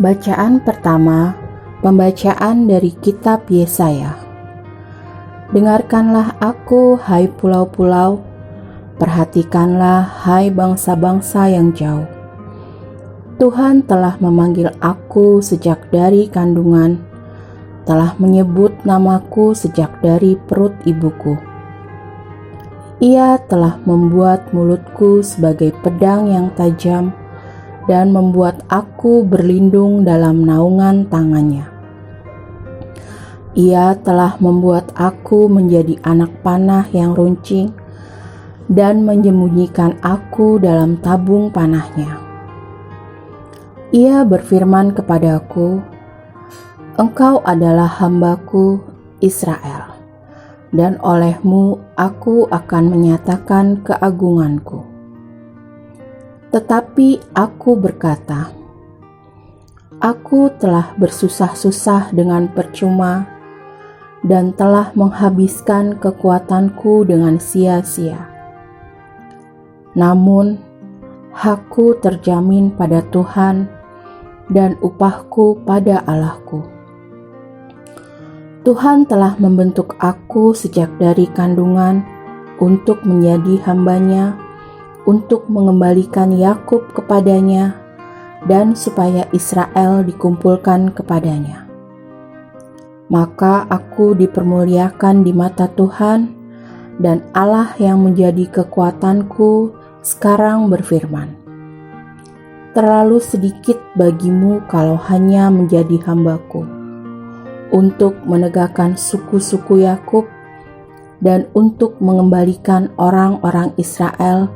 Bacaan pertama, pembacaan dari kitab Yesaya. Dengarkanlah aku, hai pulau-pulau, perhatikanlah, hai bangsa-bangsa yang jauh. Tuhan telah memanggil aku sejak dari kandungan, telah menyebut namaku sejak dari perut ibuku. Ia telah membuat mulutku sebagai pedang yang tajam dan membuat aku berlindung dalam naungan tangannya. Ia telah membuat aku menjadi anak panah yang runcing dan menyembunyikan aku dalam tabung panahnya. Ia berfirman kepadaku, "Engkau adalah hambaku Israel, dan olehmu aku akan menyatakan keagunganku." Tetapi aku berkata, "Aku telah bersusah-susah dengan percuma dan telah menghabiskan kekuatanku dengan sia-sia. Namun, hakku terjamin pada Tuhan dan upahku pada Allahku. Tuhan telah membentuk aku sejak dari kandungan untuk menjadi hambanya, untuk mengembalikan Yakub kepadanya, dan supaya Israel dikumpulkan kepadanya. Maka aku dipermuliakan di mata Tuhan, dan Allah yang menjadi kekuatanku sekarang berfirman, terlalu sedikit bagimu kalau hanya menjadi hambaku, untuk menegakkan suku-suku Yakub dan untuk mengembalikan orang-orang Israel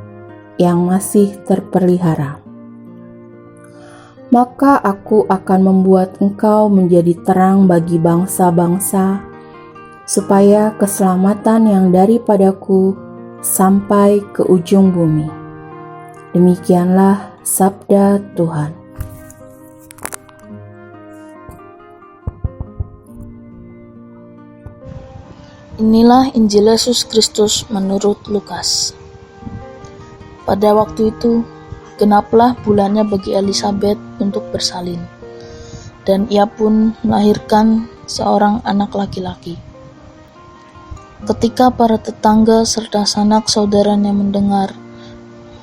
yang masih terpelihara. Maka aku akan membuat engkau menjadi terang bagi bangsa-bangsa, supaya keselamatan yang daripadaku sampai ke ujung bumi." Demikianlah sabda Tuhan. Inilah Injil Yesus Kristus menurut Lukas. Pada waktu itu, genaplah bulannya bagi Elisabet untuk bersalin, dan ia pun melahirkan seorang anak laki-laki. Ketika para tetangga serta sanak saudaranya mendengar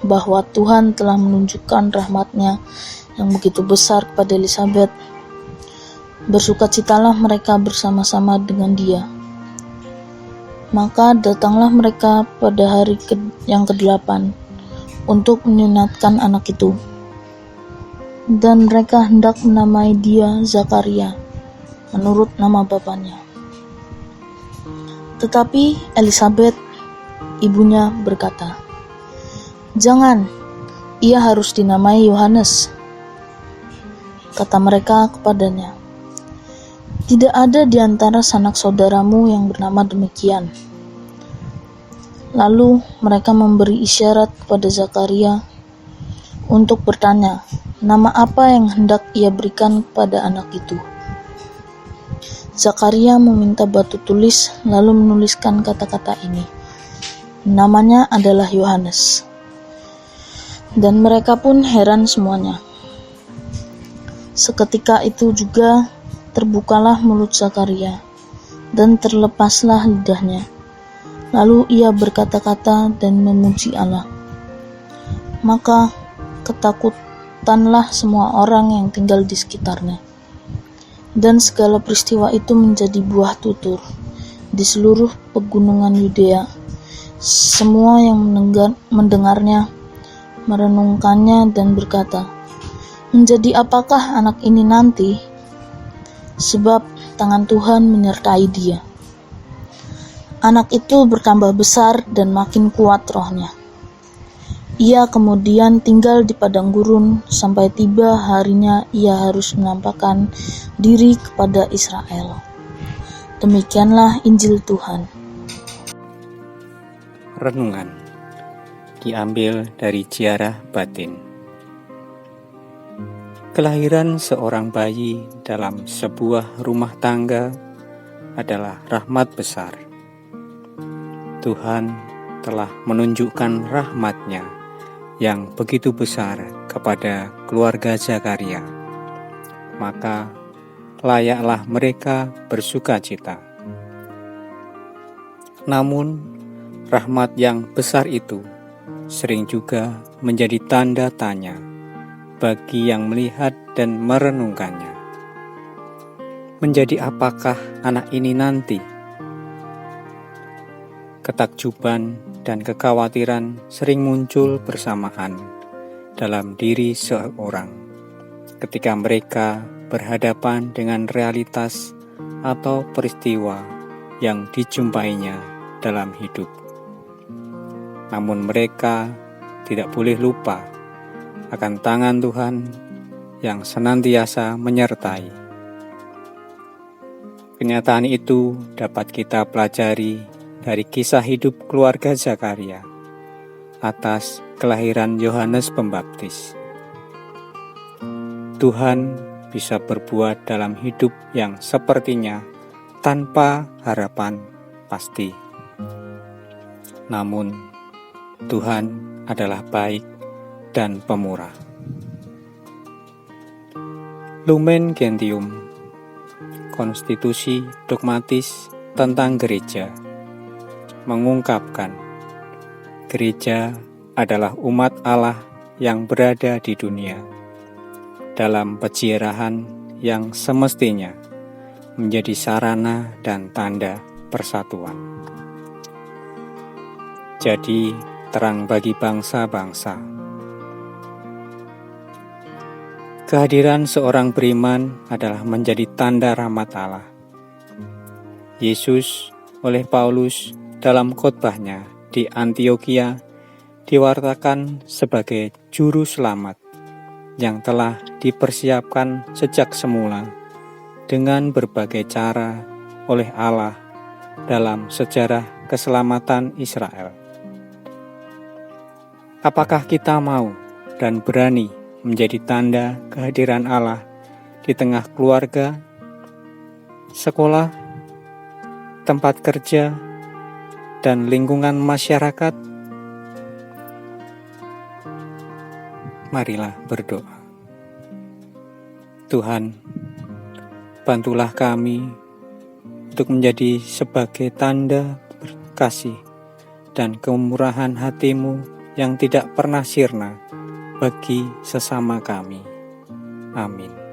bahwa Tuhan telah menunjukkan rahmat-Nya yang begitu besar kepada Elisabet, bersukacitalah mereka bersama-sama dengan dia. Maka datanglah mereka pada hari yang ke-8 untuk menyunatkan anak itu. Dan mereka hendak menamai dia Zakaria, menurut nama bapaknya. Tetapi Elisabet, ibunya, berkata, "Jangan, ia harus dinamai Yohanes." Kata mereka kepadanya, "Tidak ada di antara sanak saudaramu yang bernama demikian." Lalu mereka memberi isyarat kepada Zakaria untuk bertanya, nama apa yang hendak ia berikan kepada anak itu. Zakaria meminta batu tulis lalu menuliskan kata-kata ini, "Namanya adalah Yohanes." Dan mereka pun heran semuanya. Seketika itu juga terbukalah mulut Zakaria dan terlepaslah lidahnya. Lalu ia berkata-kata dan memuji Allah. Maka ketakutanlah semua orang yang tinggal di sekitarnya. Dan segala peristiwa itu menjadi buah tutur di seluruh pegunungan Yudea. Semua yang mendengarnya merenungkannya dan berkata, "Menjadi apakah anak ini nanti? Sebab tangan Tuhan menyertai dia." Anak itu bertambah besar dan makin kuat rohnya. Ia kemudian tinggal di padang gurun sampai tiba harinya ia harus menampakkan diri kepada Israel. Demikianlah Injil Tuhan. Renungan diambil dari Ziarah Batin. Kelahiran seorang bayi dalam sebuah rumah tangga adalah rahmat besar. Tuhan telah menunjukkan rahmat-Nya yang begitu besar kepada keluarga Zakaria maka layaklah mereka bersukacita. Namun, rahmat yang besar itu sering juga menjadi tanda tanya bagi yang melihat dan merenungkannya. Menjadi apakah anak ini nanti? Ketakjuban dan kekhawatiran sering muncul bersamaan dalam diri seorang ketika mereka berhadapan dengan realitas atau peristiwa yang dijumpainya dalam hidup. Namun mereka tidak boleh lupa akan tangan Tuhan yang senantiasa menyertai. Kenyataan itu dapat kita pelajari dari kisah hidup keluarga Zakaria atas kelahiran Yohanes Pembaptis. Tuhan bisa berbuat dalam hidup yang sepertinya tanpa harapan pasti. Namun, Tuhan adalah baik dan pemurah. Lumen Gentium, konstitusi dogmatis tentang gereja, mengungkapkan gereja adalah umat Allah yang berada di dunia dalam peziarahan yang semestinya menjadi sarana dan tanda persatuan. Jadi terang bagi bangsa-bangsa. Kehadiran seorang beriman adalah menjadi tanda rahmat Allah. Yesus oleh Paulus dalam khotbahnya di Antiokhia diwartakan sebagai juru selamat yang telah dipersiapkan sejak semula dengan berbagai cara oleh Allah dalam sejarah keselamatan Israel. Apakah kita mau dan berani menjadi tanda kehadiran Allah di tengah keluarga, sekolah, tempat kerja, dan lingkungan masyarakat? Marilah berdoa. Tuhan, bantulah kami untuk menjadi sebagai tanda kasih dan kemurahan hati-Mu yang tidak pernah sirna bagi sesama kami. Amin.